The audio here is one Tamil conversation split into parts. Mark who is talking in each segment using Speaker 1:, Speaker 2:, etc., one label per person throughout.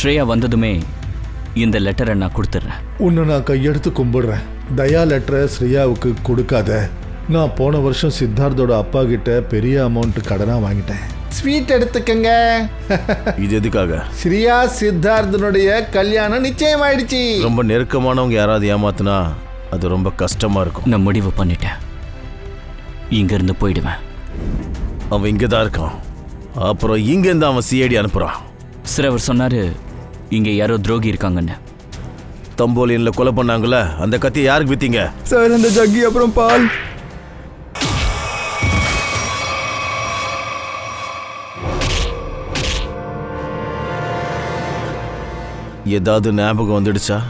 Speaker 1: ஸ்ரேயா வந்ததுமே இந்த லெட்டரை நான் கொடுத்துட்றேன்.
Speaker 2: உன்னை நான் கையெடுத்து கும்பிடுறேன். தயா லெட்டரை ஸ்ரேயாவுக்கு கொடுக்காத. நான் போன வருஷம் சித்தார்த்தோட அப்பா கிட்ட பெரிய அமௌண்ட் கடனாக வாங்கிட்டேன். ஸ்வீட் எடுத்துக்கங்க.
Speaker 3: இது எதுக்காக?
Speaker 2: ஸ்ரேயா சித்தார்த்தனுடைய கல்யாணம் நிச்சயம் ஆயிடுச்சு.
Speaker 3: ரொம்ப நெருக்கமானவங்க யாராவது ஏமாத்துனா அது ரொம்ப கஷ்டமா இருக்கும்.
Speaker 1: நான் முடிவு பண்ணிட்டேன், இங்கிருந்து போயிடுவேன்.
Speaker 3: அவன் இங்கே தான் இருக்கான். அப்புறம் இங்கேருந்து அவன் சிஐடி அனுப்புறான்.
Speaker 1: சார், அவர் சொன்னாரு இங்க யாரோ துரோகி இருக்காங்கன்னு.
Speaker 3: தம்போலியன்ல கொலை பண்ணாங்கல்ல, அந்த கத்தியை யாருக்கு வித்தீங்க?
Speaker 4: சார், அந்த ஜக்கி அப்புறம் பால்.
Speaker 3: ஏதாவது ஞாபகம் வந்துடுச்சா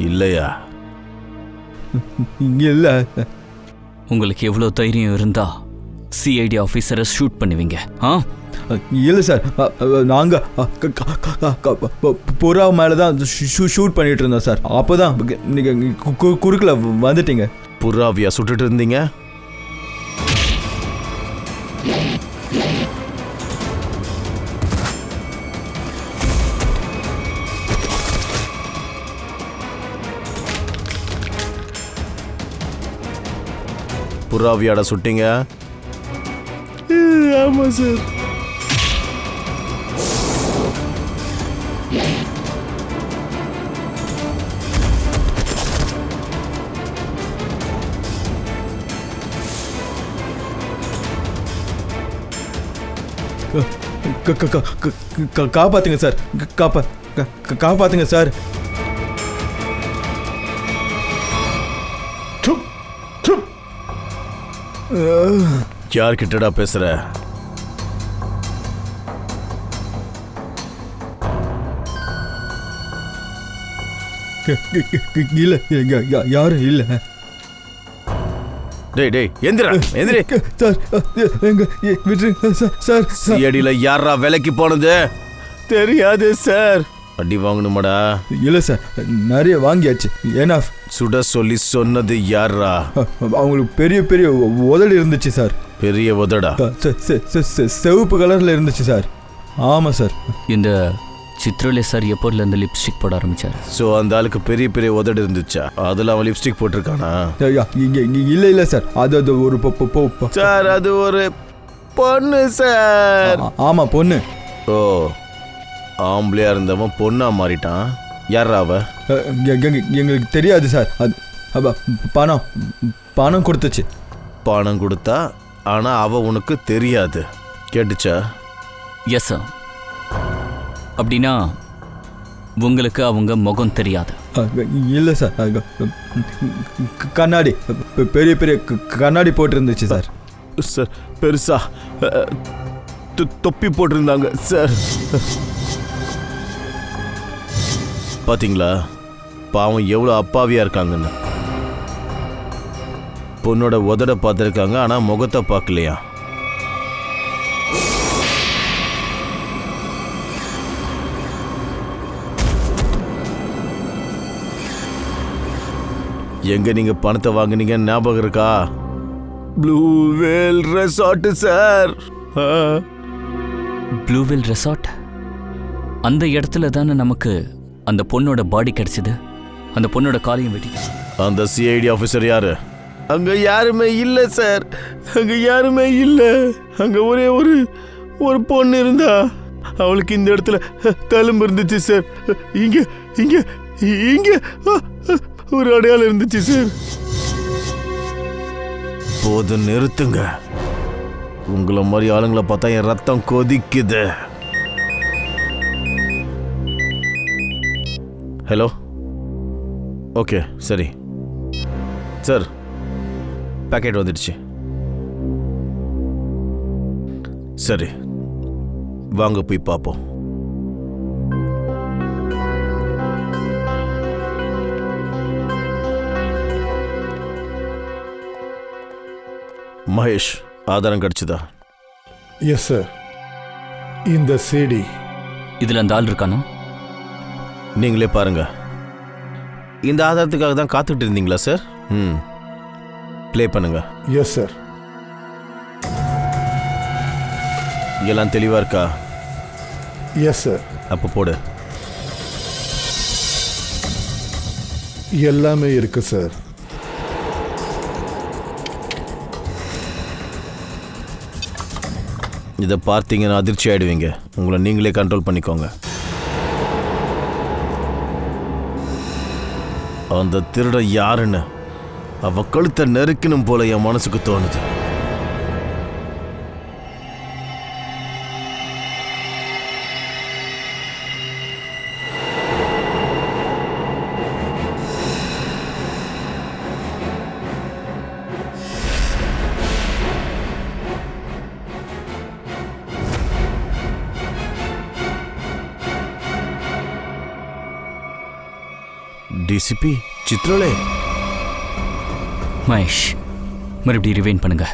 Speaker 3: இல்லையா?
Speaker 4: இல்ல.
Speaker 1: உங்களுக்கு எவ்வளோ தைரியம் இருந்தா சிஐடி ஆஃபீஸரை ஷூட் பண்ணுவீங்க?
Speaker 4: இல்லை சார், நாங்கள் புறா மேலே தான் ஷூட் பண்ணிட்டு இருந்தோம் சார். அப்போ தான் நீங்கள் குறுக்கில் வந்துட்டீங்க.
Speaker 3: புறாவியா சுட்டுட்டு இருந்தீங்க? புறாவியாட சுட்டீங்க?
Speaker 4: ஆமாம் சார். காப்பாத்துங்க சார், காப்பாத்துங்க சார்.
Speaker 3: யார்கிட்டடா பேசுற?
Speaker 4: இல்ல, யாரும் இல்ல.
Speaker 3: டேய் டேய், எந்திரா எந்திரி.
Speaker 4: சார், எங்க விட்டுருங்க சார்.
Speaker 3: சிஐடில யாரா வேலைக்கு போனது? தெரியாது சார். அடி வாங்கணுமாடா?
Speaker 4: இல்ல சார், நிறைய வாங்கியாச்சு. ஏன்னா
Speaker 3: சுட சொல்லி சொன்னது யாரா?
Speaker 4: அவங்களுக்கு பெரிய பெரிய உதடு இருந்துச்சு சார்.
Speaker 3: பெரிய உதடா?
Speaker 4: சிவப்பு கலர்ல இருந்துச்சு சார். ஆமா சார்.
Speaker 1: இந்த சித்ரலே சார் எப்போதுல இருந்து லிப்ஸ்டிக் போட ஆரம்பிச்சார்?
Speaker 3: ஸோ அந்த ஆளுக்கு பெரிய பெரிய உதடு இருந்துச்சா? அதில் அவன் லிப்ஸ்டிக் போட்டிருக்கானா?
Speaker 4: இல்ல சார், அது ஒரு
Speaker 3: சார், அது ஒரு பொண்ணு சார்.
Speaker 4: ஆமா, பொண்ணு.
Speaker 3: ஓ, ஆம்பளையா இருந்தவன் பொண்ணா மாறிட்டான். யாரா அவ?
Speaker 4: எங்களுக்கு தெரியாது சார். அது பணம் கொடுத்துச்சு.
Speaker 3: பணம் கொடுத்தா, ஆனா அவ உனக்கு தெரியாது. கேட்டுச்சா?
Speaker 1: Yes sir. அப்படின்னா உங்களுக்கு அவங்க முகம் தெரியாது?
Speaker 4: இல்லை சார், கண்ணாடி, பெரிய பெரிய கண்ணாடி போட்டிருந்துச்சு சார்.
Speaker 3: சார், பெருசா தொப்பி போட்டிருந்தாங்க சார். பாத்தீங்களா பாவம் எவ்வளோ அப்பாவியா இருக்காங்கன்னு. பொண்ணோட உதட பார்த்துருக்காங்க, ஆனா முகத்தை பார்க்கலையா? எங்க நீங்க பணத்தை வாங்குனீங்க ஞாபகம் இருக்கா? Blue whale resort sir.
Speaker 1: Blue whale resort? அந்த இடத்துல தானே நமக்கு அந்த பொண்ணோட பாடி கிடைச்சது. அந்த பொண்ணோட காலையும் வெட்டிட்டாங்க.
Speaker 3: அந்த சிஐடி ஆஃபீஸர் யாரு? அங்க யாருமே இல்ல சார். அங்க யாருமே இல்ல. அங்க ஒரே ஒரு பொண்ணு இருந்தா. அவளுக்கு இந்த இடத்துல தழும்பு இருந்துச்சு சார். இங்க இங்க இங்க ஒரு அடையாளம் இருந்துச்சு சார். போது நிறுத்துங்க. உங்களை மாதிரி ஆளுங்களை பார்த்தா என் ரத்தம் கொதிக்குது. ஹலோ, ஓகே, சரி சார், பேக்கெட் வந்துடுச்சு. சரி, வாங்க போய் பார்ப்போம். மகேஷ், ஆதாரம் கிடைச்சதா?
Speaker 2: Yes sir. இந்த சிடி
Speaker 1: இதுல அந்த ஆள் இருக்கானோ?
Speaker 3: நீங்களே பாருங்க. இந்த ஆதாரத்துக்காக தான் காத்துட்டு இருந்தீங்களா சார்? ப்ளே பண்ணுங்க.
Speaker 2: Yes sir.
Speaker 3: எல்லாம் தெளிவா இருக்கா?
Speaker 2: Yes sir.
Speaker 3: அப்போ போடு.
Speaker 2: எல்லாமே இருக்கு சார்.
Speaker 3: இதை பார்த்தீங்கன்னா அதிர்ச்சி ஆயிடுவீங்க. உங்களை நீங்களே கண்ட்ரோல் பண்ணிக்கோங்க. அந்த திருட யாருன்னு அவ கழுத்தை நெருக்கணும் போல என் மனசுக்கு தோணுது. டிசிபி சித்ரலே,
Speaker 1: மகேஷ் மறுபடியும் ரிவைண்ட் பண்ணுங்க.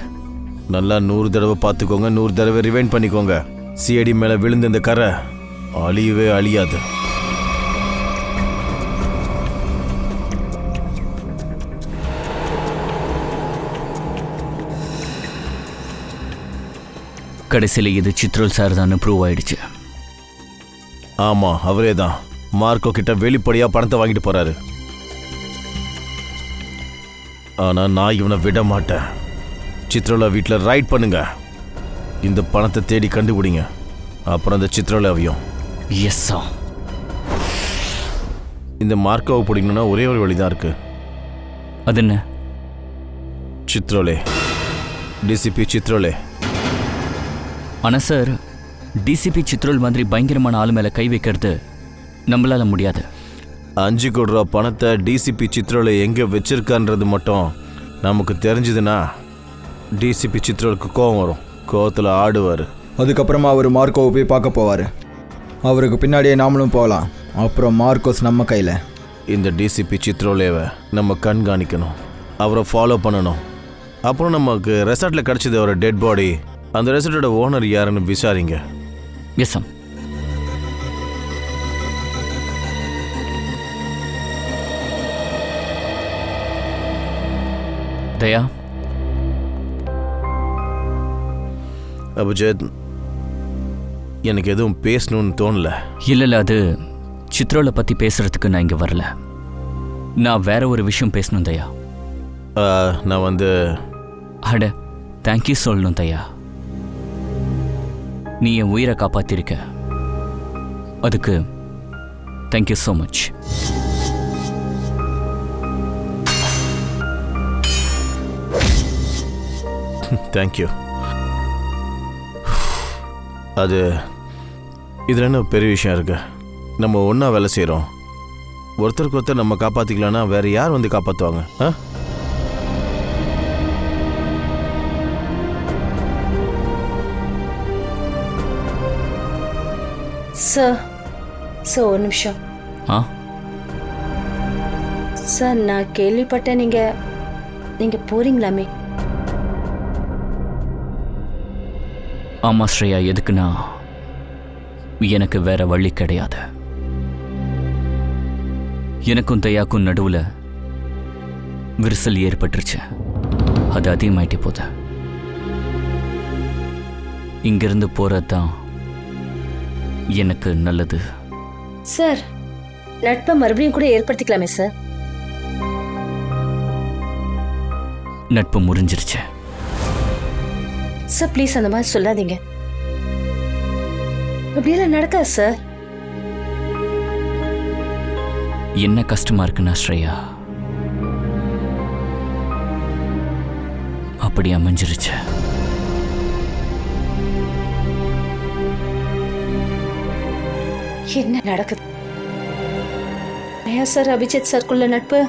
Speaker 3: நல்லா 100 தடவை பார்த்துக்கோங்க, 100 தடவை ரிவைண்ட் பண்ணிக்கோங்க. சிஐடி மேல விழுந்த இந்த கரை அழியவே அழியாது.
Speaker 1: கடைசியில் இது சித்ரோல் சார் தான் ப்ரூவ் ஆயிடுச்சு.
Speaker 3: ஆமா, அவரே தான். மார்க்கோ கிட்ட வெளிப்படையா பணத்தை வாங்கிட்டு போறாரு. ஆனா நான் இவனை விட மாட்டேன். சித்ரோலா வீட்டில் ரைட் பண்ணுங்க. இந்த பணத்தை தேடி கண்டுபிடிங்க. அப்புறம் அந்த சித்ரோலாவையும்.
Speaker 1: Yes sir.
Speaker 3: இந்த மார்க்கோவை பிடிக்கணும்னா ஒரே ஒரு வழிதான் இருக்கு.
Speaker 1: அது என்ன?
Speaker 3: சித்ரோலே, டிசிபி சித்ரோலே.
Speaker 1: ஆனால் சார், டிசிபி சித்ரோல் மாதிரி பயங்கரமான ஆளு மேலே கை வைக்கிறது நம்மளால முடியாது.
Speaker 3: 5 கோடி ரூபா பணத்தை டிசிபி சித்ரோலை எங்கே வச்சிருக்கான்றது மட்டும் நமக்கு தெரிஞ்சதுன்னா டிசிபி சித்ரோலுக்கு கோவம் வரும். கோவத்தில் ஆடுவார்.
Speaker 4: அதுக்கப்புறமா அவர் மார்க்கோவை போய் பார்க்க போவார். அவருக்கு பின்னாடியே நாமளும் போகலாம். அப்புறம் மார்க்கோஸ் நம்ம கையில்.
Speaker 3: இந்த டிசிபி சித்ரோலேவை நம்ம கண்காணிக்கணும், அவரை ஃபாலோ பண்ணணும். அப்புறம் நமக்கு ரெசார்ட்டில் கிடச்சது ஒரு டெட் பாடி. அந்த ரெசார்ட்டோட ஓனர் யாருன்னு விசாரிங்க.
Speaker 1: Yes sir. தயா,
Speaker 3: அபிஜித், எனக்கு எதுவும் பேசணும்னு தோணல.
Speaker 1: இல்லை, அது சித்ரோலை பற்றி பேசுறதுக்கு நான் இங்கே வரல. நான் வேற ஒரு விஷயம் பேசணும் தயா.
Speaker 3: நான்
Speaker 1: அட, தேங்க்யூ சொல்லணும் தயா. நீ என் உயிரை காப்பாத்திருக்க, அதுக்கு தேங்க்யூ ஸோ மச்.
Speaker 3: தேங்க்யூ. அது இதில் என்ன பெரிய விஷயம் இருக்கு? நம்ம ஒன்றா வேலை செய்கிறோம். ஒருத்தருக்கு ஒருத்தர் நம்ம காப்பாற்றிக்கலான்னா வேற யார் வந்து காப்பாற்றுவாங்க?
Speaker 5: சார், ஒரு நிமிஷம். சார், நான் கேள்விப்பட்டேன் நீங்க போறீங்களாமே.
Speaker 1: ஆமா ஸ்ரேயா, எதுக்குன்னா எனக்கு வேற வழி கிடையாது. எனக்கும் தயாக்கும் நடுவில் விரிசல் ஏற்பட்டுருச்சு. அது அதிகமாயிட்டே போகுது. இங்கிருந்து போறது தான் எனக்கு நல்லது.
Speaker 5: சார், நட்பை மறுபடியும் கூட ஏற்படுத்திக்கலாமே சார்.
Speaker 1: நட்பு முறிஞ்சிருச்சு.
Speaker 5: சார், ப்ளீஸ் அந்த மாதிரி சொல்லாதீங்க. அப்படியெல்லாம் நடக்காது சார்.
Speaker 1: என்ன கஷ்டமா இருக்குன்னா ஸ்ரேயா, அப்படி அமைஞ்சிருச்சு.
Speaker 5: என்ன நடக்குது? சார், அபிஜித் சார்க்குள்ள நட்பு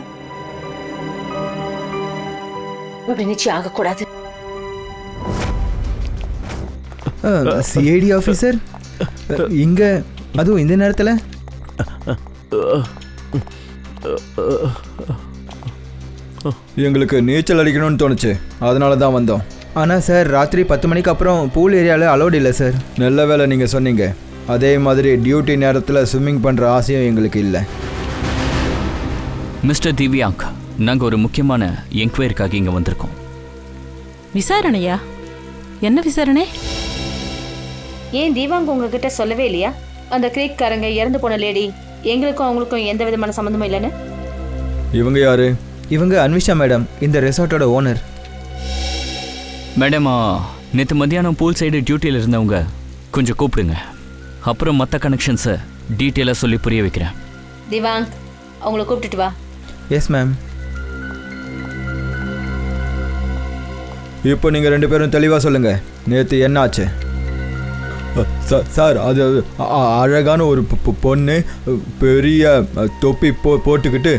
Speaker 5: அப்படி நிச்சயம் ஆகக்கூடாது.
Speaker 4: சிஐடி ஆஃபீஸர் இங்கே, அதுவும் இந்த நேரத்தில்? எங்களுக்கு நீச்சல் அடிக்கணும்னு தோணுச்சு, அதனால தான் வந்தோம். ஆனால் சார், ராத்திரி 10 மணிக்கு அப்புறம் பூல் ஏரியாவில் அலோடு இல்லை சார். நல்ல வேலை நீங்கள் சொன்னீங்க. அதே மாதிரி டியூட்டி நேரத்தில் ஸ்விம்மிங் பண்ணுற ஆசையும் எங்களுக்கு இல்லை.
Speaker 1: மிஸ்டர் திவ்யாங்க், நாங்கள் ஒரு முக்கியமான என்கொயரிக்காக இங்கே வந்திருக்கோம்.
Speaker 6: விசாரணையா? என்ன விசாரணை?
Speaker 5: ஏன் தீவாங்க உங்ககிட்ட சொல்லவே இல்லையா? அந்த கிரீக்காரங்க இறந்து போன லேடி எங்களுக்கும் அவங்களுக்கும் எந்த விதமான சம்மந்தமும் இல்லைன்னு.
Speaker 4: இவங்க யாரு? இவங்க அன்விஷா மேடம், இந்த ரெசார்ட்டோட ஓனர்.
Speaker 1: மேடம், நேற்று மத்தியானம் பூல் சைடு டியூட்டியில் இருந்தவங்க கொஞ்சம் கூப்பிடுங்க. அப்புறம் மற்ற கனெக்ஷன்ஸை டீட்டெயிலாக சொல்லி புரிய வைக்கிறேன்.
Speaker 5: திவாங், அவங்கள கூப்பிட்டுட்டு வா.
Speaker 4: Yes ma'am. இப்போ நீங்கள் 2 பேரும் தெளிவாக சொல்லுங்கள், நேற்று என்ன ஆச்சு? சார், அது அழகான ஒரு பொண்ணு பெரிய தொப்பி போட்டுக்கிட்டு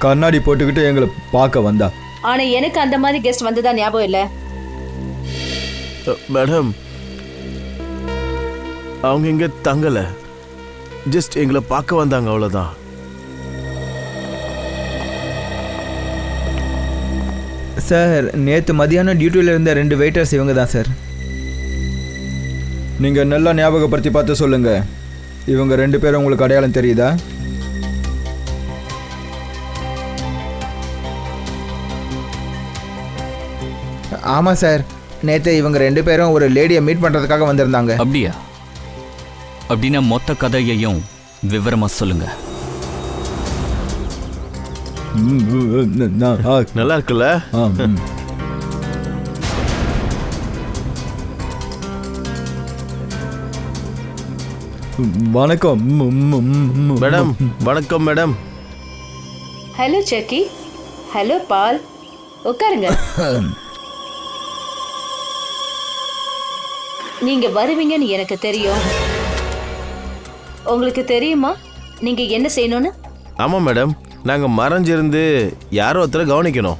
Speaker 4: கண்ணாடி போட்டுக்கிட்டு எங்களை பார்க்க வந்தா.
Speaker 5: ஆனா எனக்கு அந்த மாதிரி கெஸ்ட் வந்ததா ஞாபகம் இல்லை.
Speaker 3: மேடம், அவங்க இங்க தங்கல, ஜஸ்ட் எங்களை பார்க்க வந்தாங்க, அவ்வளவுதான்.
Speaker 4: சார், நேற்று மதியானம் டியூட்டியில் இருந்த 2 வெயிட்டர்ஸ் இவங்க தான் சார். நீங்கள் நல்லா ஞாபகப்படுத்தி பார்த்து சொல்லுங்கள், இவங்க 2 பேரும் உங்களுக்கு அடையாளம் தெரியுதா? ஆமாம் சார், நேற்று இவங்க 2 பேரும் ஒரு லேடியை மீட் பண்ணுறதுக்காக வந்திருந்தாங்க.
Speaker 1: அப்படியா? அப்படின்னா மொத்த கதையையும் விவரமாக சொல்லுங்க.
Speaker 3: நல்லா இருக்குல்ல?
Speaker 4: வணக்கம்
Speaker 3: மேடம். வணக்கம் மேடம்.
Speaker 5: ஹலோ சக்கி. ஹலோ பால். உட்காருங்க. நீங்க வருவீங்கன்னு எனக்கு தெரியும். உங்களுக்கு தெரியுமா நீங்க என்ன செய்யணும்னு?
Speaker 3: ஆமா மேடம், நாங்க மறைஞ்சிருந்து யாரோ ஒருத்தரை கவனிக்கணும்.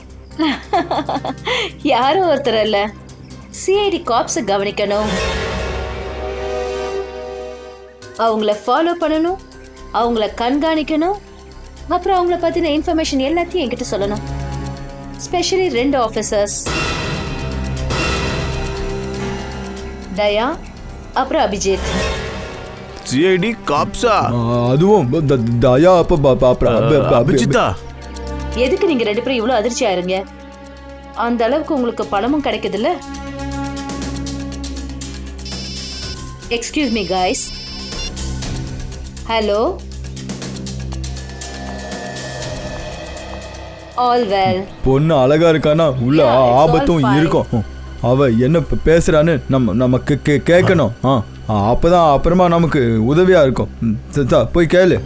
Speaker 5: யாரோ ஒருத்தர் இல்ல, சிஐடி காப்ஸை கவனிக்கணும். அவங்கள ஃபாலோ பண்ணணும், அவங்கள கண்காணிக்கணும், அப்புறம் அவங்கள பத்தின இன்ஃபர்மேஷன் எல்லாத்தையும் என்கிட்ட சொல்லணும். ஸ்பெஷலி 2 ஆஃபீஸர்ஸ், தயா அப்புறம் அபிஜித்.
Speaker 3: சிஐடி காப்ஸா?
Speaker 4: அதுவும் தயா
Speaker 3: அபிஜித்தா?
Speaker 5: எதுக்கு நீங்க 2 பேரும் இவ்வளவு அதிர்ச்சி ஆயிருங்க? அந்த அளவுக்கு உங்களுக்கு பணமும் கிடைக்குதுல்ல. Excuse me guys. Hello, all well.
Speaker 4: பொண்ணு அழகா இருக்கானா, உள்ள ஆபத்தும் இருக்கும். அவ என்ன பேசுறான்னு நமக்கு கேட்கணும். அப்பதான் அப்புறமா நமக்கு உதவியா இருக்கும். போய் கேளு.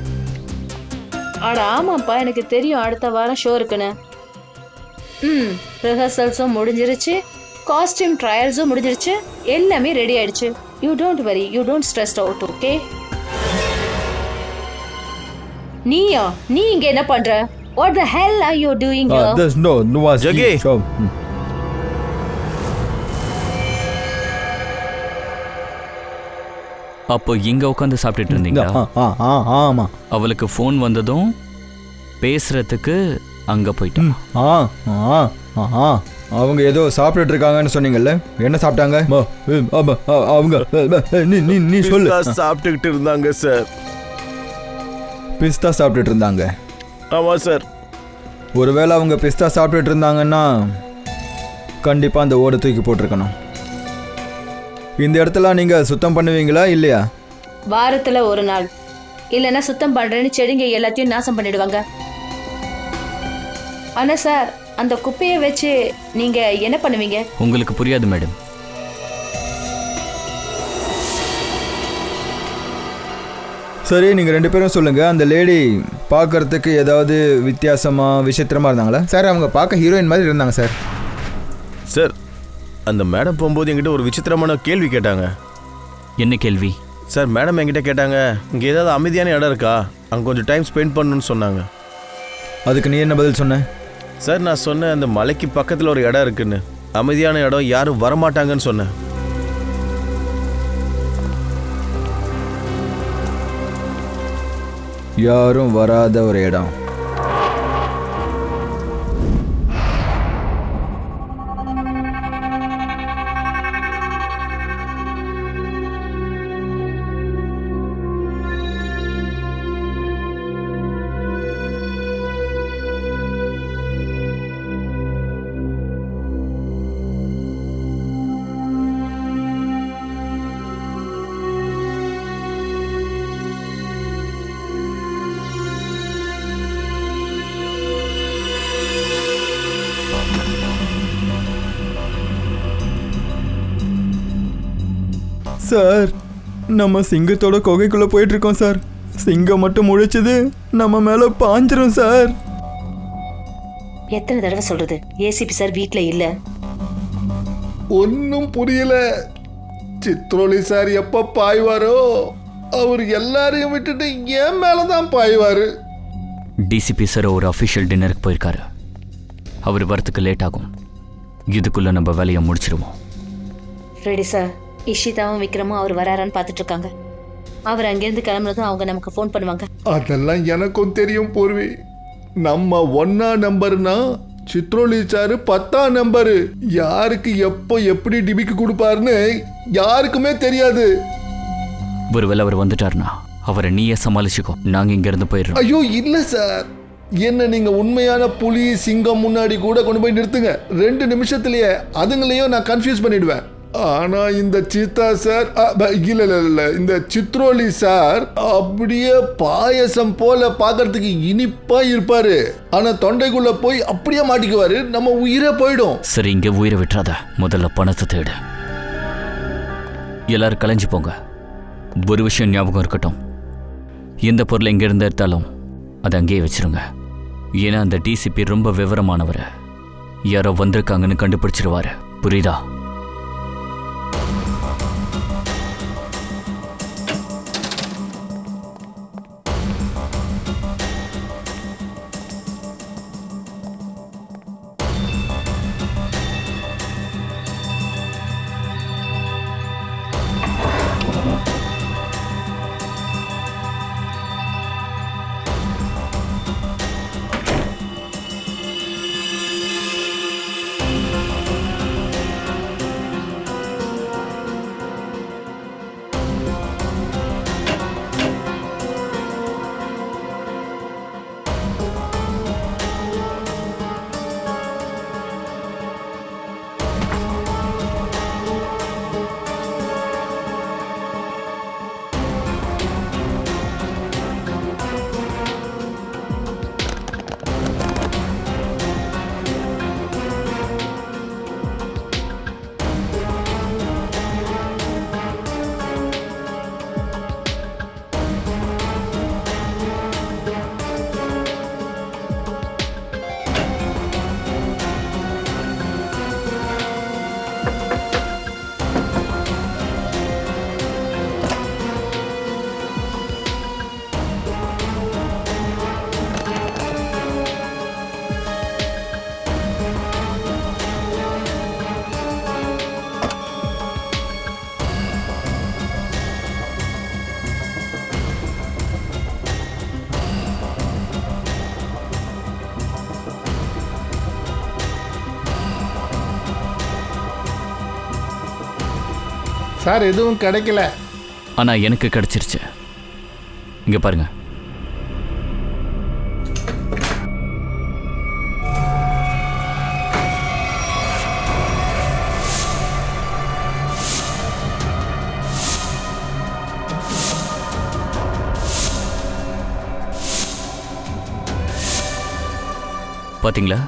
Speaker 5: ஆட ஆமாப்பா, எனக்கு தெரியும் அடுத்த வாரம் ஷோ இருக்குன்னு. ரிஹர்சல்ஸும் முடிஞ்சிருச்சு, காஸ்டியூம் ட்ரையல்ஸும் முடிஞ்சிருச்சு, எல்லாமே ரெடி ஆயிடுச்சு. You don't worry, you don't stress out, okay? நீ இங்க என்ன பண்ற? What the hell are you doing here?
Speaker 4: There's no
Speaker 3: Jaggi.
Speaker 1: அப்போ இங்க உட்காந்து சாப்பிட்டுட்டு இருந்தீங்களா?
Speaker 4: ஆமா.
Speaker 1: அவளுக்கு ஃபோன் வந்ததும் பேசுறதுக்கு அங்க போயிட்டான்.
Speaker 4: அவங்க ஏதோ சாப்பிட்டுட்டு இருக்காங்கன்னு சொன்னீங்கல்ல, என்ன சாப்பிட்டாங்க? அவங்க நீ சொல்லு.
Speaker 3: சாப்பிட்டுக்கிட்டு இருந்தாங்க சார்.
Speaker 4: பிஸ்தா சாப்பிட்டுட்டு இருந்தாங்க?
Speaker 3: ஆமா சார்.
Speaker 4: ஒருவேளை அவங்க பிஸ்தா சாப்பிட்டுட்டு இருந்தாங்கன்னா கண்டிப்பா அந்த ஓடை தூக்கி போட்டிருக்கணும். இந்த இடத்துல நீங்க சுத்தம் பண்ணுவீங்களா இல்லையா?
Speaker 5: வாரத்துல ஒரு நாள், இல்லைன்னா சுத்தம் பண்றேன்னு செடிங்க எல்லாத்தையும் நாசம் பண்ணிடுவாங்க. ஆனா சார், அந்த குப்பையை வச்சு நீங்க என்ன பண்ணுவீங்க?
Speaker 1: உங்களுக்கு புரியாது மேடம்.
Speaker 4: சரி, நீங்க 2 பேரும் சொல்லுங்க, அந்த லேடி பார்க்கறதுக்கு ஏதாவது வித்தியாசமா விசித்திரமா இருந்தாங்களா? சார், அவங்க பார்க்க ஹீரோயின் மாதிரி இருந்தாங்க சார்.
Speaker 3: சார், அந்த மேடம் போகும்போது என்கிட்ட ஒரு விசித்திரமான கேள்வி கேட்டாங்க.
Speaker 1: என்ன கேள்வி?
Speaker 3: சார், மேடம் என்கிட்ட கேட்டாங்க, இங்கே ஏதாவது அமைதியான இடம் இருக்கா, அங்கே கொஞ்சம் டைம் ஸ்பெண்ட் பண்ணணும்னு சொன்னாங்க.
Speaker 4: அதுக்கு நீ என்ன பதில் சொன்ன?
Speaker 3: சார், நான் சொன்னேன் அந்த மலைக்கு பக்கத்தில் ஒரு இடம் இருக்குன்னு, அமைதியான இடம், யாரும் வரமாட்டாங்கன்னு சொன்னேன்.
Speaker 4: யாரும் வராத ஒரு இடம். சார் நம்ம சிங்கத்தோட குகைக்குள்ளே போயிட்டுருக்கோம் சார். சிங்கம் மட்டும் முழிச்சது நம்ம மேலே பாஞ்சிரும் சார்.
Speaker 5: எத்தனை தடவை சொல்றது, ஏசிபி சார் வீட்ல இல்ல.
Speaker 2: ஒன்றும் புரியல. சித்ரோலி சார் எப்போ பாய்வாரோ அவர் எல்லாரையும் விட்டுட்டு என் மேலே தான் பாய்வார்.
Speaker 1: டிசிபி சார் ஒரு அஃபிஷியல் டின்னருக்கு போயிருக்காரு. அவர் வரத்துக்கு லேட் ஆகும். இதுக்குள்ள நம்ம வேலையை முடிச்சிருவோம்.
Speaker 5: ஃப்ரெடி சார், இஷிதாவும் விக்ரமும் அவர் வராரான்னு பார்த்துட்டு இருக்காங்க. அவர் அங்கேருந்து கிளம்புறதும் அவங்க நமக்கு ஃபோன் பண்ணுவாங்க.
Speaker 2: அதெல்லாம் எனக்கும் தெரியும் பூர்வி. நம்ம 1ஆம் நம்பர்னா சித்ரோலி சார் 10ஆம் நம்பரு. யாருக்கு எப்போ எப்படி டிபிக்கு கொடுப்பாருன்னு யாருக்குமே தெரியாது.
Speaker 1: ஒருவேளை அவர் வந்துட்டாருன்னா அவரை நீயே சமாளிச்சுக்கோ. நாங்க இங்க இருந்து போயிடுறோம்.
Speaker 2: ஐயோ இல்ல சார், என்ன நீங்க உண்மையான புலி சிங்கம் முன்னாடி கூட கொண்டு போய் நிறுத்துங்க. 2 நிமிஷத்துலயே அதுங்களையும் நான் கன்ஃபியூஸ் பண்ணிடுவேன். ஆனா இந்த சீதா சார் இல்ல இந்த சித்ரோலி சார் அப்படியே பாயசம் போல பார்க்கறதுக்கு இனிப்பா இருப்பாரு. ஆனா தொண்டைக்குள்ள போய் அப்படியே மாட்டிக்குவாரு. நம்ம உயிரே போயிடும்.
Speaker 1: சரி, இங்க உயிரை விட்டுறாத. முதல்ல பணத்தை தேடு. எல்லாரும் கலைஞ்சு போங்க. ஒரு விஷயம் ஞாபகம் இருக்கட்டும், எந்த பொருளை எங்க இருந்து எடுத்தாலும் அதை அங்கேயே வச்சிருங்க. ஏன்னா அந்த டிசிபி ரொம்ப விவரமானவர். யாரோ வந்திருக்காங்கன்னு கண்டுபிடிச்சிருவாரு. புரியுதா?
Speaker 2: சார் எதுவும் கிடைக்கல.
Speaker 1: ஆனா எனக்கு கிடைச்சிருச்சு. இங்க பாருங்க. பாத்தீங்களா?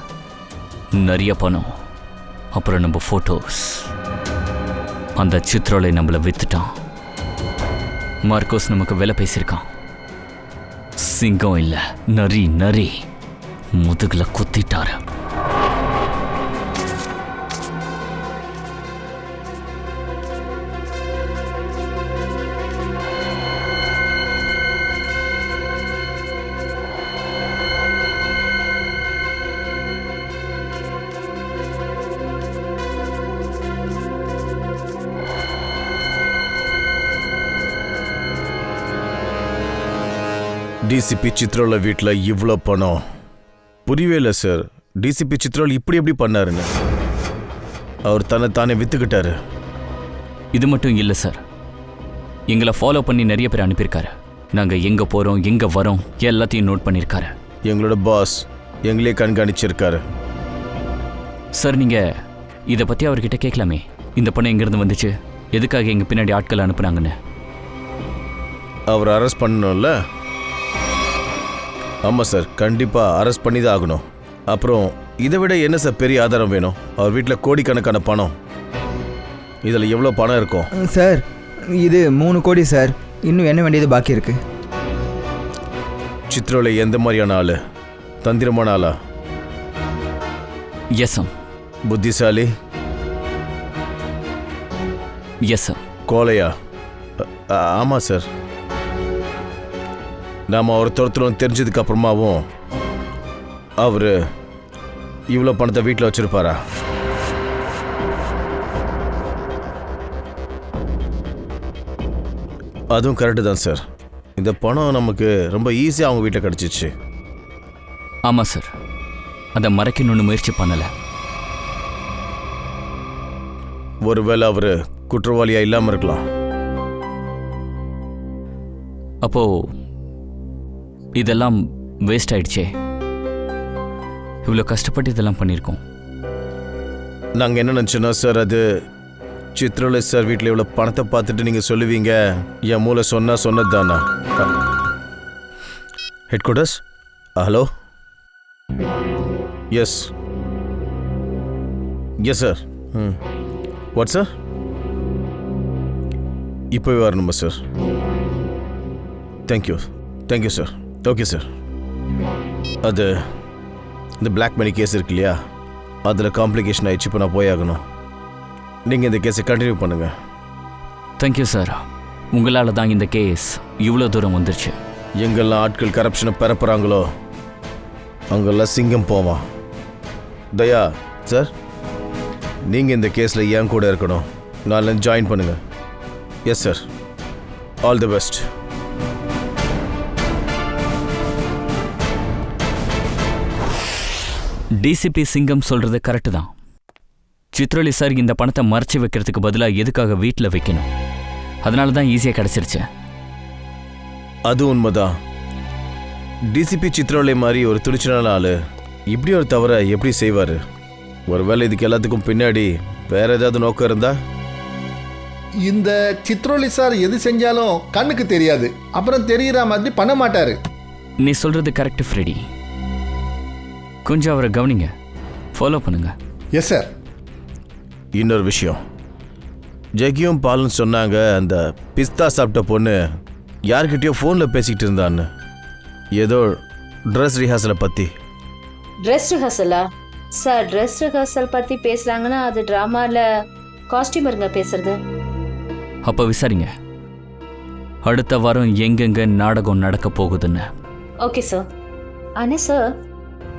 Speaker 1: நிறைய பணம், அப்புறம் நம்ம போட்டோஸ். அந்த சித்ரோலை நம்மளை வித்துட்டான். மார்க்கோஸ் நமக்கு விலை பேசியிருக்கான். சிங்கம் இல்ல, நரி நரி முதுகுல குத்திட்டாரு.
Speaker 3: டிசிபி சித்ரோல வீட்டில் இவ்வளோ பணம் புரியவே இல்லை சார். டிசிபி சித்ரோல் இப்படி எப்படி பண்ணாருன்னு அவர் தன்னை தானே வித்துக்கிட்டாரு.
Speaker 1: இது மட்டும் இல்லை சார், எங்களை ஃபாலோ பண்ணி நிறைய பேர் அனுப்பியிருக்காரு. நாங்கள் எங்கே போகிறோம் எங்கே வரோம் எல்லாத்தையும் நோட் பண்ணியிருக்காரு.
Speaker 3: எங்களோட பாஸ் எங்களே கண்காணிச்சிருக்காரு.
Speaker 1: சார், நீங்கள் இதை பற்றி அவர்கிட்ட கேட்கலாமே. இந்த பணம் எங்கேருந்து வந்துச்சு, எதுக்காக எங்கள் பின்னாடி ஆட்கள் அனுப்புனாங்கன்னு.
Speaker 3: அவர் அரெஸ்ட் பண்ணணும்ல? ஆமாம் சார், கண்டிப்பாக அரெஸ்ட் பண்ணி தான் ஆகணும். அப்புறம் இதை விட என்ன சார் பெரிய ஆதாரம் வேணும்? அவர் வீட்டில் கோடிக்கணக்கான பணம். இதில் எவ்வளோ பணம் இருக்கும்?
Speaker 4: சார், இது 3 கோடி சார். இன்னும் என்ன வேண்டியது பாக்கி இருக்கு.
Speaker 3: சித்ரோல எந்த மாதிரியான ஆளு? தந்திரமான ஆளா?
Speaker 1: Yes sir.
Speaker 3: புத்திசாலி?
Speaker 1: Yes sir.
Speaker 3: கோலையா? ஆமாம் சார். நாம் அவர் துரத்துறோம் தெரிஞ்சதுக்கு அப்புறமாவும் அவர் இவ்வளோ பணத்தை வீட்டில் வச்சுருப்பாரா? அதுவும் கரெக்டு தான் சார். இந்த பணம் நமக்கு ரொம்ப ஈஸியாக அவங்க வீட்டில் கிடச்சிச்சு.
Speaker 1: ஆமாம் சார். அதை மறைக்கணும்னு முயற்சி பண்ணலை.
Speaker 3: ஒருவேளை அவர் குற்றவாளியாக இல்லாமல் இருக்கலாம்.
Speaker 1: அப்போ இதெல்லாம் வேஸ்ட் ஆயிடுச்சே. இவ்வளோ கஷ்டப்பட்டு இதெல்லாம் பண்ணியிருக்கோம்.
Speaker 3: நாங்கள் என்ன நினச்சோன்னா சார், அது சித்ரோல சார் வீட்டில் இவ்வளோ பணத்தை பார்த்துட்டு நீங்கள் சொல்லுவீங்க என் மூளை சொன்னது தானா? Headquarters, hello. Yes yes sir. What sir? இப்போவே வரணுமா sir? Thank you sir. Okay sir. அது இந்த பிளாக் மணி கேஸ் இருக்கு இல்லையா, அதில் காம்ப்ளிகேஷன் ஆயிடுச்சு. இப்போ நான் போயாகணும். நீங்கள் இந்த கேஸை கண்டினியூ பண்ணுங்கள்.
Speaker 1: Thank you sir. உங்களால் தான் இந்த கேஸ் இவ்வளோ தூரம் வந்துருச்சு.
Speaker 3: எங்கெல்லாம் ஆட்கள் கரப்ஷனை பெறப்படுறாங்களோ அங்கெல்லாம் சிங்கம் போவான். தயா சார், நீங்கள் இந்த கேஸில் ஏன் கூட இருக்கணும். நாளை ஜாயின் பண்ணுங்கள். Yes sir. All the best.
Speaker 1: DCP சிங்கம் சொல்கிறது கரெக்டு தான். சித்ரோலி சார் இந்த பணத்தை மறைச்சி வைக்கிறதுக்கு பதிலாக எதுக்காக வீட்டில் வைக்கணும்? அதனால தான் ஈஸியாக கிடச்சிருச்சு.
Speaker 3: அது உண்மைதான். டிசிபி சித்ரோலி மாதிரி ஒரு துணிச்சலான ஆள் இப்படி ஒரு தவறை எப்படி செய்வார்? ஒருவேளை இதுக்கு எல்லாத்துக்கும் பின்னாடி வேற ஏதாவது நோக்கம் இருந்தா?
Speaker 2: இந்த சித்ரோலி சார் எது செஞ்சாலும் கண்ணுக்கு தெரியாது, அப்புறம் தெரிகிற மாதிரி பண்ண மாட்டாரு.
Speaker 1: நீ சொல்கிறது கரெக்டு ஃப்ரெடி. கொஞ்சம் அவரை கவனிங்க, ஃபாலோ பண்ணுங்க.
Speaker 2: Yes sir.
Speaker 3: இன்னொரு விஷயம், ஜெகியும் பாலும் சொன்னாங்க அந்த பிஸ்தா சாப்பிட்ட பொண்ணு யார்கிட்டயோ ஃபோனில் பேசிக்கிட்டு இருந்தான்னு, ஏதோ ட்ரெஸ் ரிஹர்சலை பற்றி.
Speaker 5: ட்ரெஸ் ரிஹர்சலா? சார், ட்ரெஸ் ரிஹர்சல் பற்றி பேசுகிறாங்கன்னா அது ட்ராமாவில் காஸ்டியூமருங்க பேசுறது.
Speaker 1: அப்போ விசாரிங்க, அடுத்த வாரம் எங்கெங்க நாடகம் நடக்க போகுதுன்னு.
Speaker 5: Okay sir. ஆனால் சார்,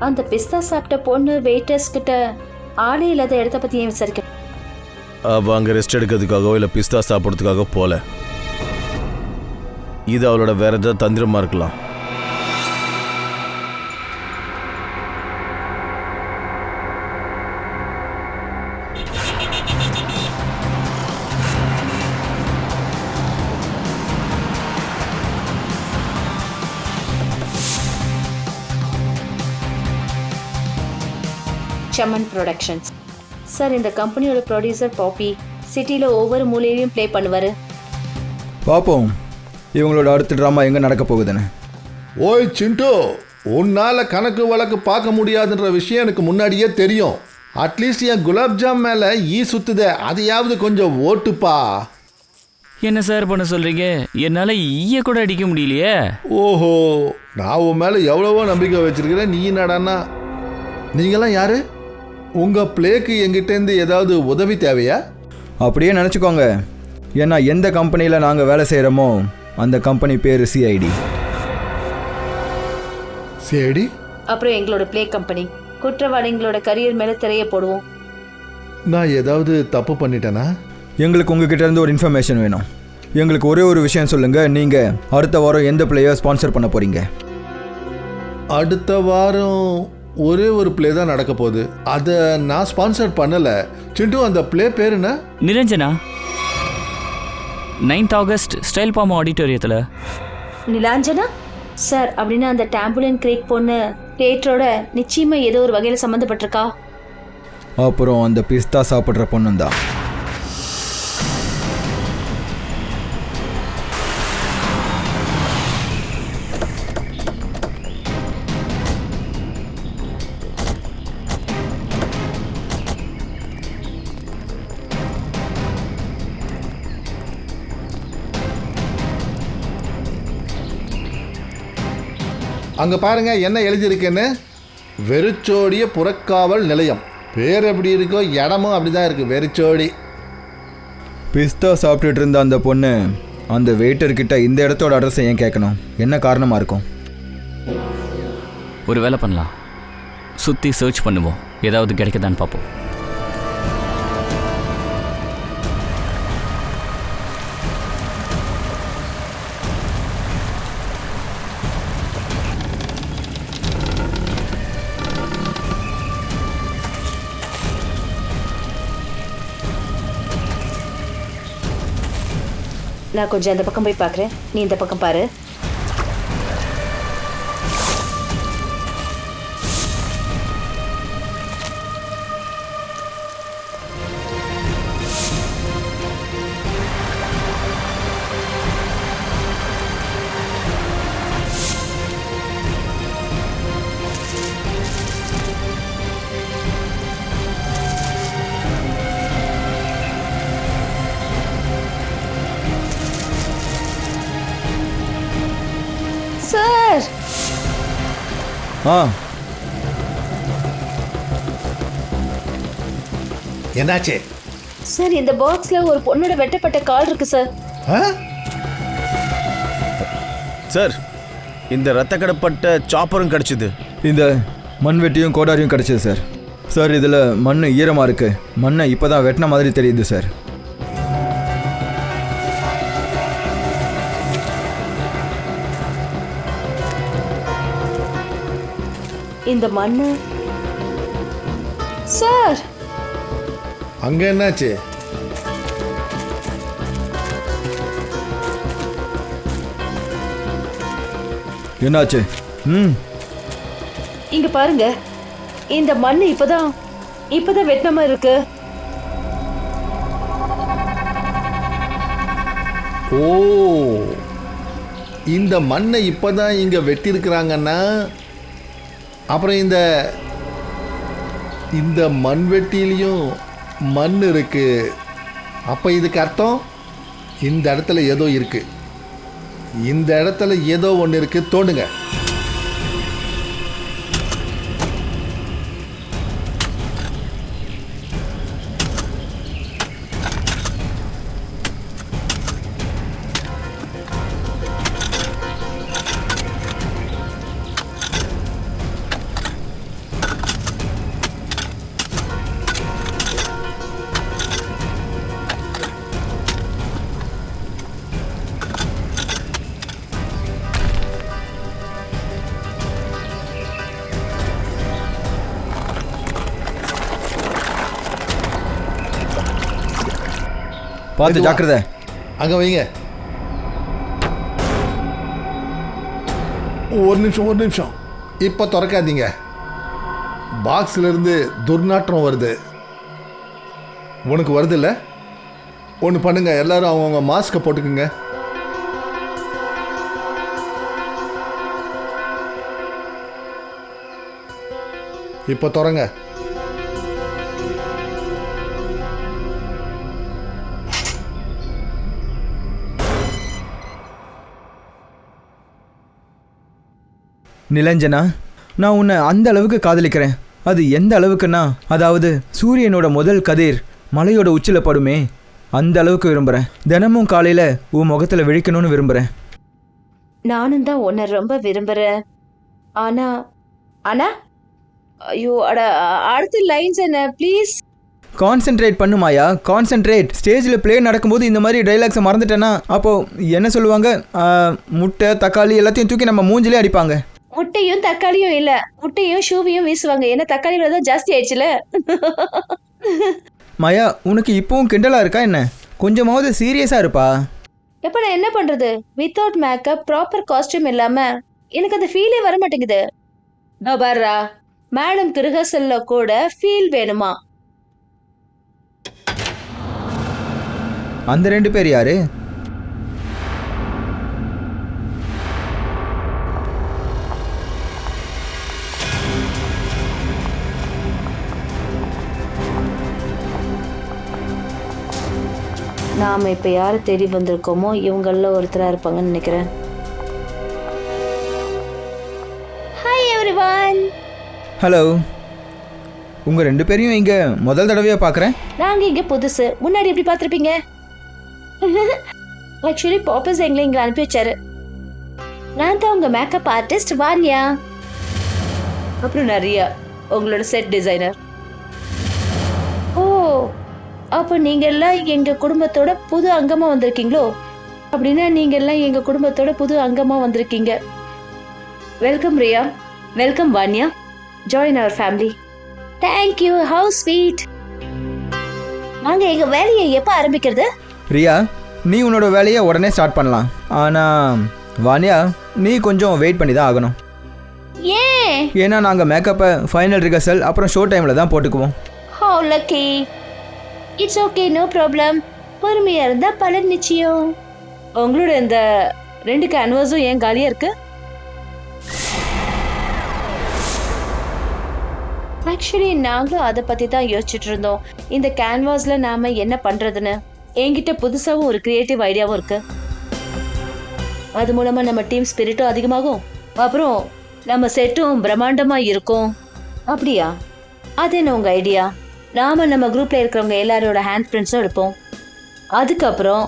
Speaker 5: அந்த பிஸ்தா சாப்பிட்ட பொண்ணு வெயிட்டர்ஸ் கிட்ட ஆளே இல்லாத இடத்த பற்றி ஏன் விசாரிக்க?
Speaker 3: அவள் அங்கே ரெஸ்ட் எடுக்கிறதுக்காகவோ இல்லை பிஸ்தா சாப்பிட்றதுக்காக போல. இது அவளோட வேற ஏதாவது தந்திரமாக இருக்கலாம்.
Speaker 5: சமன் ப்ரொடக்ஷன்ஸ். சார், இந்த கம்பெனியோட ப்ரொடியூசர் பாப்பி சிட்டியில் ஒவ்வொரு மூலையிலையும் ப்ளே பண்ணுவார்.
Speaker 4: பார்ப்போம் இவங்களோட அடுத்த ட்ராமா எங்கே நடக்க போகுதுன்னு.
Speaker 2: ஓய் சிண்டு, உன்னால் கணக்கு வழக்கு பார்க்க முடியாதுன்ற விஷயம் எனக்கு முன்னாடியே தெரியும். அட்லீஸ்ட் என் குலாப்ஜாம் மேலே ஈ சுத்துதே, அதையாவது கொஞ்சம் ஓட்டுப்பா.
Speaker 1: என்ன சார் பண்ண சொல்கிறீங்க? என்னால் ஈய கூட அடிக்க முடியலையே.
Speaker 2: ஓஹோ, நான் உன் மேலே எவ்வளவோ நம்பிக்கை வச்சிருக்கிறேன், நீ என்னடான்னா? நீங்களாம் யாரு? உங்கள் பிளேக்கு எங்கிட்டேருந்து ஏதாவது உதவி தேவையா?
Speaker 4: அப்படியே நினச்சிக்கோங்க. ஏன்னா எந்த கம்பெனியில் நாங்கள் வேலை செய்கிறோமோ அந்த கம்பெனி பேர் சிஐடி.
Speaker 2: சிஐடி?
Speaker 5: அப்புறம் எங்களோட ப்ளே கம்பெனி. குற்றவாளிகளோட கரியர் மேலே திரைய போடுவோம்.
Speaker 2: நான் ஏதாவது தப்பு பண்ணிட்டேனா?
Speaker 4: எங்களுக்கு உங்ககிட்ட இருந்து ஒரு இன்ஃபர்மேஷன் வேணும். எங்களுக்கு ஒரே ஒரு விஷயம் சொல்லுங்கள். நீங்கள் அடுத்த வாரம் எந்த பிளேயர் ஸ்பான்சர் பண்ண போகிறீங்க?
Speaker 2: அடுத்த வாரம் ஒரே ஒரு பிளே தான் நடக்க போகுது. அதை நான் ஸ்பான்சர் பண்ணலை. சிண்டு, அந்த பிளே பேர் என்ன?
Speaker 1: நிரஞ்சனா. 9th ஆகஸ்ட் ஸ்டைல் பாம் ஆடிட்டோரியத்தில்.
Speaker 5: நிலாஞ்சனா சார், அப்படின்னா அந்த டாம்புலின் கிரீக் பொண்ணு தியேட்டரோட நிச்சயமாக ஏதோ ஒரு வகையில் சம்மந்தப்பட்டிருக்கா?
Speaker 4: அப்புறம் அந்த பிஸ்தா சாப்பிட்ற பொண்ணும் தான்.
Speaker 2: அங்கே பாருங்க என்ன எழுதியிருக்குன்னு. வெறிச்சோடிய புறக்காவல் நிலையம். பேர் எப்படி இருக்கோ இடமும் அப்படி தான் இருக்குது, வெறிச்சோடி.
Speaker 4: பிஸ்தா சாப்பிட்டுட்டு இருந்த அந்த பொண்ணு அந்த வெயிட்டர்கிட்ட இந்த இடத்தோட அட்ரஸை ஏன் கேட்கணும்? என்ன காரணமாக இருக்கும்?
Speaker 1: ஒரு வேலை பண்ணலாம், சுற்றி சர்ச் பண்ணுவோம், ஏதாவது கிடைக்குதான்னு பார்ப்போம்.
Speaker 5: நான் கொஞ்சம் அந்த பக்கம் போய் பார்க்குறேன், நீ இந்த பக்கம் பாரு. சார்
Speaker 2: என்னாச்சு
Speaker 5: சார், இந்த பாக்ஸ்ல ஒரு பொண்ணோட வெட்டப்பட்ட கால் இருக்கு சார்.
Speaker 3: சார், இந்த ரத்தக்கடப்பட்ட சாப்பரும் கிடைச்சது.
Speaker 4: இந்த மண்வெட்டியும் கோடாரியும் கிடச்சிது சார். சார், இதில் மண் ஈரமாக இருக்குது. மண்ணை இப்போ தான் வெட்டின மாதிரி தெரியுது சார்.
Speaker 5: இந்த மண்ணு சார்.
Speaker 2: அங்கே என்னாச்சு?
Speaker 4: என்னாச்சு?
Speaker 5: இங்க பாருங்க, இந்த மண்ணு இப்பதான் வெட்டின மாதிரி இருக்கு.
Speaker 2: ஓ, இந்த மண்ணை இப்போதான் இங்கே வெட்டியிருக்கிறாங்கன்னா அப்புறம் இந்த மண்வெட்டிலையும் மண் இருக்கு. அப்போ இதுக்கு அர்த்தம் இந்த இடத்துல ஏதோ இருக்கு. இந்த இடத்துல ஏதோ ஒன்று இருக்கு. தோண்டுங்க.
Speaker 4: பார்த்து ஜாக்கிரதை.
Speaker 2: அங்கே வைங்க. ஒரு நிமிஷம். இப்போ திறக்காதீங்க. பாக்ஸ்லேருந்து துர்நாற்றம் வருது. உனக்கு வருது இல்லை? ஒன்று பண்ணுங்க, எல்லாரும் அவங்கவுங்க மாஸ்கை போட்டுக்குங்க. இப்போ திறங்க.
Speaker 4: நிலஞ்சனா, நான் உன்னை அந்த அளவுக்கு காதலிக்கிறேன். அது எந்த அளவுக்குன்னா, அதாவது சூரியனோட முதல் கதிர் மலையோட உச்சில படுமே, அந்த அளவுக்கு விரும்புகிறேன். தினமும் காலையில் உன் முகத்தில் விழிக்கணும்னு விரும்புகிறேன்.
Speaker 5: நானும் தான் உன்னை ரொம்ப விரும்புகிறேன். ஆனா ஐயோ, அடுத்த லைன்ஸ் என்ன ப்ளீஸ்?
Speaker 4: கான்சென்ட்ரேட் பண்ணுமாயா, கான்சென்ட்ரேட். ஸ்டேஜில் ப்ளே நடக்கும்போது இந்த மாதிரி டைலாக்ஸை மறந்துட்டேன்னா அப்போது என்ன சொல்லுவாங்க? முட்டை தக்காளி எல்லாத்தையும் தூக்கி நம்ம மூஞ்சிலே அடிப்பாங்க.
Speaker 5: முட்டையும் தக்காளியும் இல்ல, முட்டையும் ஷூவையும் வீசுவாங்க. ஏன்னா தக்காளி விலை தான் ஜாஸ்தி ஆயிடுச்சுல.
Speaker 4: மாயா, உனக்கு இப்பவும் கிண்டலா இருக்கா என்ன? கொஞ்சமாவது சீரியஸா இருப்பா.
Speaker 5: எப்ப நான் என்ன பண்றது? வித்தவுட் மேக்கப், ப்ராப்பர் காஸ்டியூம் இல்லாம எனக்கு அந்த ஃபீலே வர மாட்டேங்குது. பாரா, மேடம் ரிஹர்சல்ல கூட ஃபீல் வேணுமா?
Speaker 4: அந்த 2 பேர் யாரு?
Speaker 5: நாம இப்ப யாரை தேடி வந்திருக்கோமோ இவங்கள ஒருத்தரா இருப்பாங்கன்னு நினைக்கிறேன். எவ்ரிவன்.
Speaker 4: ஹலோ, உங்கள் 2 பேரையும் இங்கே முதல் தடவையாக பார்க்குறேன்.
Speaker 5: நாங்க இங்க புதுசு, முன்னாடி எப்படி பார்த்துருப்பீங்க? ஆக்சுவலி பாப்பஸ் எங்களை இங்க அனுப்பி வச்சாரு. நான் தான் உங்க மேக்கப் ஆர்டிஸ்ட் வான்யா. அப்புறம் நிறைய உங்களோட செட் டிசைனர். ஓ, அப்போ நீங்க எல்லாம் எங்க குடும்பத்தோட புது அங்கமா வந்திருக்கீங்களோ? அப்படின்னா நீங்க எல்லாம் எங்க குடும்பத்தோட புது அங்கமா வந்திருக்கீங்க. Welcome Riya, welcome Vanya, join our family. Thank you, how sweet. நாங்க எங்க வேலையை எப்போ ஆரம்பிக்கிறது?
Speaker 4: ரியா, நீ உன்னோட வேலையை உடனே ஸ்டார்ட் பண்ணலாம். ஆனால் வான்யா, நீ கொஞ்சம் வெயிட் பண்ணி தான் ஆகணும்.
Speaker 5: ஏன்?
Speaker 4: ஏன்னா நாங்கள் மேக்கப்பை ஃபைனல் ரிஹர்சல் அப்புறம் ஷோ டைமில் தான் போட்டுக்குவோம்.
Speaker 5: How lucky. It's okay, no problem. பொறுமையா இருந்தா பலன் நிச்சயம். உங்களோட இந்த 2 கேன்வாஸும் ஏன் காலியா இருக்கு? ஆக்சுவலி நாங்களும் அதை பத்தி தான் யோசிச்சுட்டு இருந்தோம். இந்த கேன்வாஸ்ல நாம என்ன பண்றதுன்னு. என்கிட்ட புதுசாவும் ஒரு கிரியேட்டிவ் ஐடியாவும் இருக்கு. அது மூலமா நம்ம டீம் ஸ்பிரிட்டும் அதிகமாகும், அப்புறம் நம்ம செட்டும் பிரம்மாண்டமா இருக்கும். அப்படியா? அது என்ன உங்க ஐடியா? நாம நம்ம குரூப்ல இருக்கிறவங்க எல்லாரோட ஹேண்ட் பிரிண்ட்ஸும் எடுப்போம். அதுக்கப்புறம்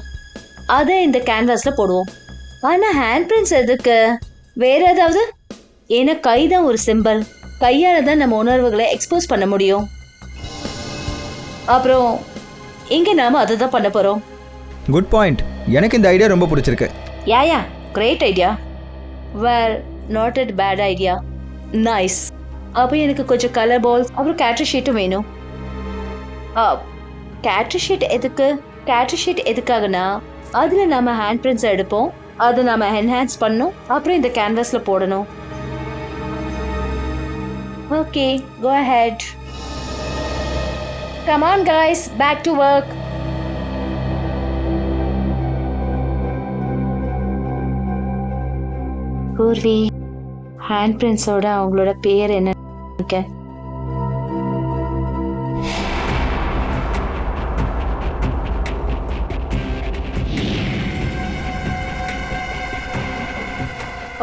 Speaker 5: அதை இந்த கேன்வாஸ்ல போடுவோம். ஆனா ஹேண்ட் பிரிண்ட்ஸ் எதுக்கு? வேற ஏதாவது? ஏன்னா கை தான் ஒரு சிம்பிள். கையால தான் நம்ம உணர்வுகளை எக்ஸ்போஸ் பண்ண முடியும். அப்புறம் இங்க நாம அதை தான் பண்ண போறோம்.
Speaker 4: Good point. எனக்கு இந்த ஐடியா ரொம்ப பிடிச்சிருக்கு.
Speaker 5: Yeah, great idea. Well, not at bad idea. Nice. அப்போ எனக்கு கொஞ்சம் கலர் பால்ஸ் அப்புறம் கேட்டர் ஷீட்டும் வேணும். கேட்டர் ஷீட் எதுக்கு? கேட்டர் ஷீட் எதுக்காகனா அதில் நம்ம ஹேண்ட் பிரிண்ட்ஸ் எடுப்போம், அதை நம்ம என்ஹான்ஸ் பண்ணணும், அப்புறம் இந்த கேன்வாஸில் போடணும். Okay, go ahead. Come on guys, back to work. Purvi, hand பிரிண்ட்ஸோட அவங்களோட பேர் என்ன?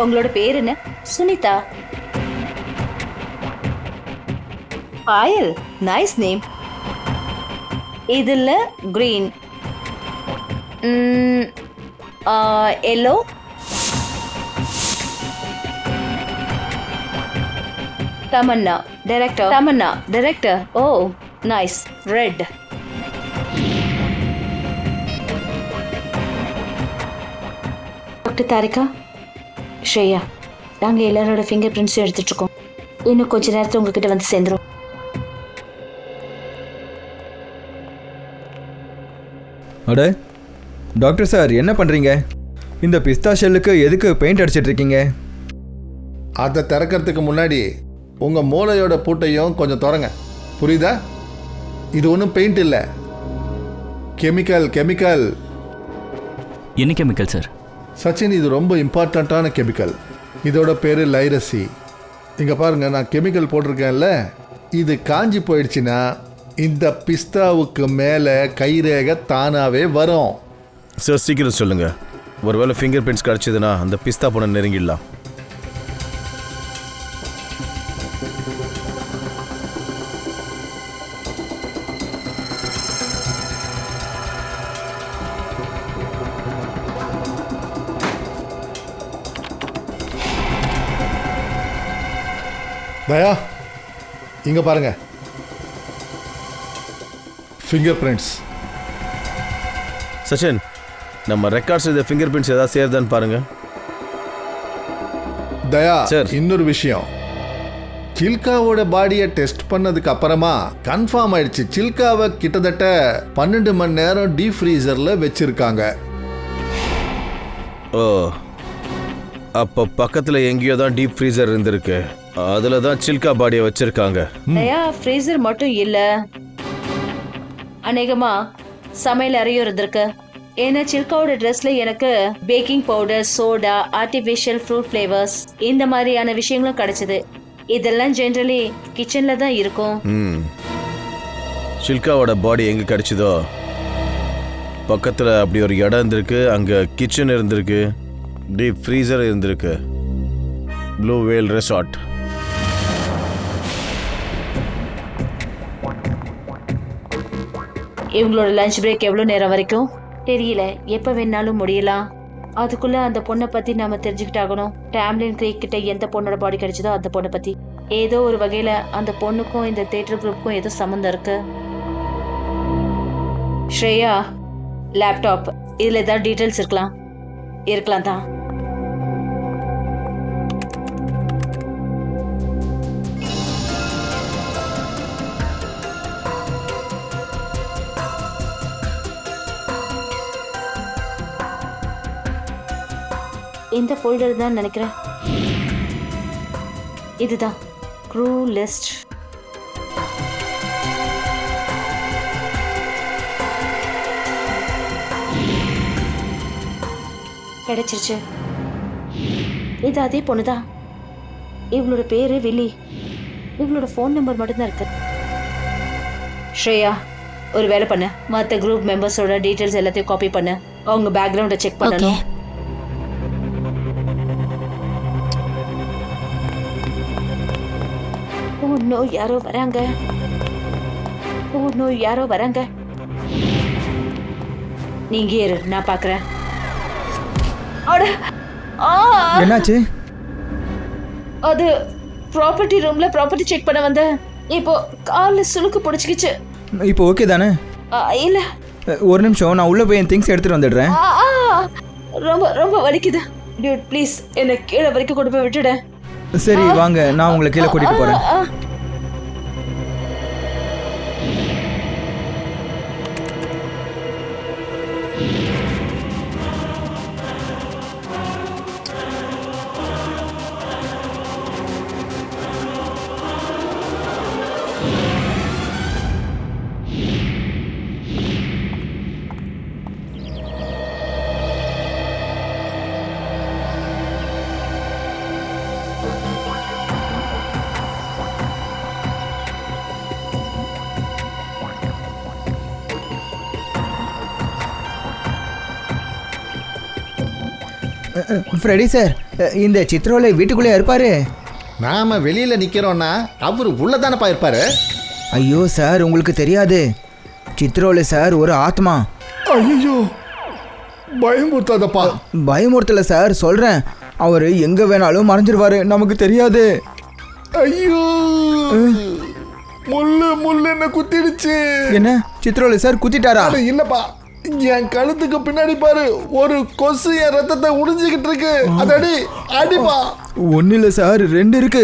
Speaker 5: உங்களோட பேர் என்ன? சுனிதா. Payal, nice name. இதுல green, yellow, Tamanna director. Oh nice, red. Doctor Tarika, Shreya, நாங்கள் எல்லாரோட ஃபிங்கர் பிரிண்ட்ஸும் எடுத்துட்டு இருக்கோம். இன்னும் கொஞ்ச நேரத்தில் உங்ககிட்ட வந்து சேர்ந்துரும்.
Speaker 4: அட டாக்டர் சார், என்ன பண்ணுறீங்க? இந்த பிஸ்தா ஷெல்லுக்கு எதுக்கு பெயிண்ட் அடிச்சிட்டு இருக்கீங்க?
Speaker 2: அதை திறக்கிறதுக்கு முன்னாடி உங்கள் மூளையோட பூட்டையும் கொஞ்சம் திறங்க, புரியுதா? இது ஒன்றும் பெயிண்ட் இல்லை, கெமிக்கல்.
Speaker 1: என்ன கெமிக்கல் சார்?
Speaker 2: சச்சின், இது ரொம்ப இம்பார்ட்டண்ட்டான கெமிக்கல். இதோட பேர் லைரசி. இங்கே பாருங்கள், நான் கெமிக்கல் போட்டிருக்கேன்ல, இது காஞ்சி போயிடுச்சுன்னா இந்த பிஸ்தாவுக்கு மேலே கைரேகை தானாகவே வரும்.
Speaker 3: சார் சீக்கிரம் சொல்லுங்கள். ஒருவேளை ஃபிங்கர் பிரிண்ட்ஸ் கிடச்சிதுன்னா அந்த பிஸ்தா பொண்ணை நெருங்கிடலாம்.
Speaker 2: தயா, இங்கே பாருங்க, ஃபிங்கர் பிரிண்ட்ஸ்.
Speaker 3: சச்சின், நம்ம ரெக்கார்ட்ஸ் இந்த ஃபிங்கர் பிரிண்ட்ஸ் ஏதாவது சேருதான்னு பாருங்க.
Speaker 2: தயா
Speaker 3: சார்,
Speaker 2: இன்னொரு விஷயம், சில்காவோட பாடியை டெஸ்ட் பண்ணதுக்கு அப்புறமா கன்ஃபார்ம் ஆயிடுச்சு, சில்காவை கிட்டத்தட்ட 12 மணி நேரம் டீப் ஃப்ரீசரில் வச்சிருக்காங்க.
Speaker 3: ஓ, அப்போ பக்கத்தில் எங்கேயோ தான் டீப் ஃப்ரீசர் இருந்திருக்கு, அதில் தான் சில்கா பாடியை வச்சிருக்காங்க.
Speaker 5: ஃப்ரீசர் மட்டும் இல்லை, அநேகமா சமையல் அறையும் இருந்திருக்கு. ஏன்னா சில்காவோட ட்ரெஸ்ல எனக்கு baking powder, soda, artificial fruit flavours, இந்த மாதிரியான விஷயங்களும் கிடைச்சது. இதெல்லாம் ஜென்ரலி கிச்சன்ல தான் இருக்கும்.
Speaker 3: சில்காவோட பாடி எங்கே கிடைச்சதோ பக்கத்தில் அப்படி ஒரு இடம் இருந்திருக்கு, அங்கே கிச்சன் இருந்திருக்கு, டீப் ஃப்ரீசர் இருந்திருக்கு, ப்ளூ வேல் ரெசார்ட்.
Speaker 5: இவங்களோட லஞ்ச் பிரேக் எவ்வளோ நேரம் வரைக்கும் தெரியல, எப்போ வேணாலும் முடியலாம். அதுக்குள்ள அந்த பொண்ணை பத்தி நாம தெரிஞ்சுக்கிட்டாகணும். டேம்லின் கிரீக் கிட்ட எந்த பொண்ணோட பாடி கிடைச்சதோ அந்த பொண்ணை பத்தி. ஏதோ ஒரு வகையில அந்த பொண்ணுக்கும் இந்த தியேட்டர் குரூப்புக்கும் ஏதோ சம்மந்தம் இருக்கு. ஸ்ரேயா, லேப்டாப், இதுல ஏதாவது டீட்டெயில்ஸ் இருக்கலாம் தான். இந்த ஃபோல்டர் தான் நினைக்கிறேன். இதுதான் க்ரூ லிஸ்ட். கிடைச்சிருச்சு. இது அதே பொண்ணுதான். இவளோட பேரு வில்லி. இவளோட ஃபோன் நம்பர் மட்டும்தான் இருக்கு. ஸ்ரேயா, ஒரு வேலை பண்ணு. மற்ற குரூப் மெம்பர்ஸோட டீட்டெயில்ஸ் எல்லாத்தையும் காப்பி பண்ணு. அவங்க பேக்ரவுண்டை செக் பண்ணணும். யாரோ வராங்க. நீங்க இரு, நான் பாக்குறேன்.
Speaker 4: என்னாச்சு?
Speaker 5: அது ப்ராப்பர்ட்டி ரூம்ல ப்ராப்பர்ட்டி செக் பண்ண வந்தேன். இப்போ கால்ல சுளுக்கு பிடிச்சிக்கிச்சு.
Speaker 4: இப்போ ஓகே தானே?
Speaker 5: இல்ல,
Speaker 4: ஒரு நிமிஷம், நான் உள்ள போய் என் திங்ஸ் எடுத்துட்டு வந்துடுறேன்.
Speaker 5: ரொம்ப ரொம்ப வலிக்குது. டியூட், ப்ளீஸ் என்ன கீழே வரைக்கும் கொண்டு போய் விட்டுடு.
Speaker 4: சரி வாங்க, நான் உங்களை கீழே கூட்டிட்டு போறேன். ஃப்ரெடி சார், இந்த சித்ரோலை வீட்டுக்குள்ளே இருப்பாரு.
Speaker 7: நாம வெளியில நிக்கிறோம்னா அவர் உள்ளதானப்பா இருப்பாரு.
Speaker 4: ஐயோ சார், உங்களுக்கு தெரியாது. சித்ரோலை சார் ஒரு ஆத்மா.
Speaker 2: ஐயோ, பயமுறுத்தாதப்பா.
Speaker 4: பயமுறுத்தல சார், சொல்றேன். அவர் எங்க வேணாலும் மறைஞ்சிருவாரு, நமக்கு தெரியாது.
Speaker 2: ஐயோ, முள்ளு என்ன குத்திடுச்சு.
Speaker 4: என்ன, சித்ரோலை சார் குத்திட்டாரா?
Speaker 2: இல்லப்பா, என் கழுத்துக்கு பின்னாடி பாரு, ஒரு கொசு என் ரத்தத்தை உறிஞ்சிக்கிட்டு இருக்கு. அது அடிப்பா.
Speaker 4: ஒன்னு இல்ல சார், 2 இருக்கு.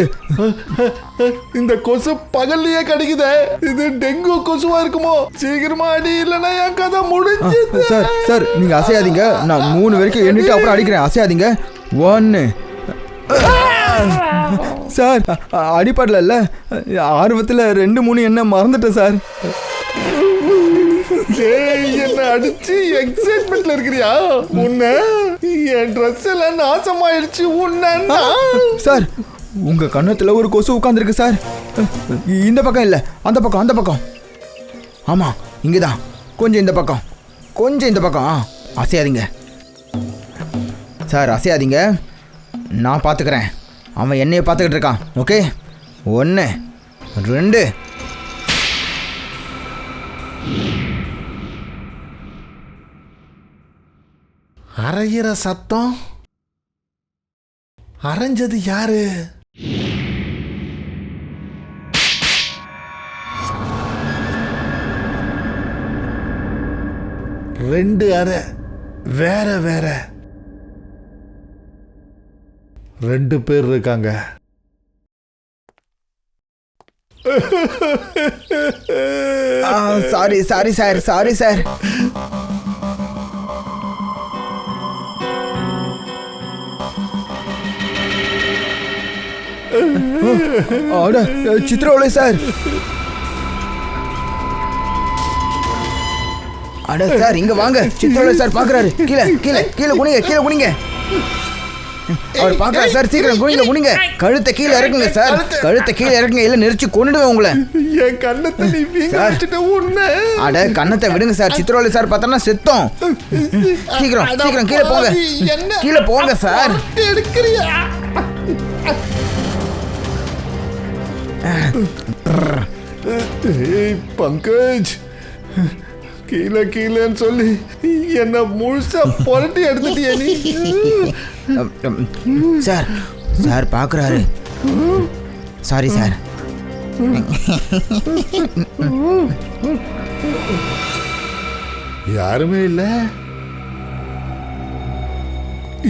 Speaker 2: இந்த கொசு பகல்லையே கடிக்குதே. இது டெங்கு கொசுவா இருக்குமோ? சீக்கிரமா அடி, இல்லைன்னா என் கதை முடிஞ்சு.
Speaker 4: சார் சார், நீங்க அசையாதீங்க. நான் 3 வரைக்கும் எண்ணிட்டு அப்புறம் அடிக்கிறேன். அசையாதீங்க. 1. சார், அடிப்படல, ஆர்வத்தில் 2 3 என்ன மறந்துட்டேன் சார்.
Speaker 2: என்ன அடிச்சு எக்ஸைட்மெண்ட்ல இருக்கிறியா? உன்ன என் ட்ரெஸ் எல்லாம் நாசமாயிடுச்சு. உன்ன
Speaker 4: சார், உங்க கண்ணத்துல ஒரு கொசு உட்கார்ந்துருக்கு சார். இந்த பக்கம் இல்ல, அந்த பக்கம். ஆமா, இங்கதான். கொஞ்சம் இந்த பக்கம், கொஞ்சம் இந்த பக்கம். அசையாதீங்க சார், அசையாதீங்க. நான் பார்த்துக்கிறேன். அவன் என்னைய பார்த்துக்கிட்டு இருக்கான். ஓகே, 1 2.
Speaker 7: அரைகிற சத்தம். அரைஞ்சது யாரு? ரெண்டு அறை, வேற வேற. 2 பேர் இருக்காங்க.
Speaker 4: Sorry sir. சித்ரோலை சார். அட சார், இங்க வாங்க. சித்ரோலை சார் பாக்குறாரு. கீழே குனிங்க. அவர் பாக்குறாரு சார். சீக்கிரம் குனிங்க. கழுத்தை கீழே இறக்குங்க சார். கழுத்தை கீழே இறக்குங்க, இல்ல நெரிச்சு கொன்னுடுவேன் உங்களை.
Speaker 2: என் கண்ணத்தை நீ வீங்க வச்சிட்ட. உன்னை
Speaker 4: அட, கண்ணத்தை விடுங்க சார். சித்ரோலை சார் பார்த்தா செத்தோம். சீக்கிரம் கீழே போங்க சார்.
Speaker 2: எடுக்கிறியா? பங்கஜ், கீழே கீழேன்னு சொல்லி என்ன முழுசா புரட்டி எடுத்துட்டியா நீ?
Speaker 8: சார் சார் பார்க்குறாரு. Sorry sir.
Speaker 2: யாருமே இல்ல.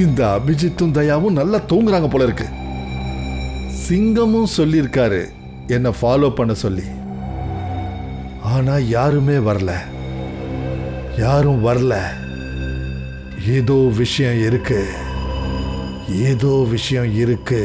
Speaker 2: இந்த அபிஜித்தும் தயாவும் நல்லா தூங்குறாங்க போல இருக்கு. சிங்கமும் சொல்லியிருக்காரு என்ன ஃபாலோ பண்ண சொல்லி. ஆனா யாருமே வரல. யாரும் வரல. ஏதோ விஷயம் இருக்கு. ஏதோ விஷயம் இருக்கு.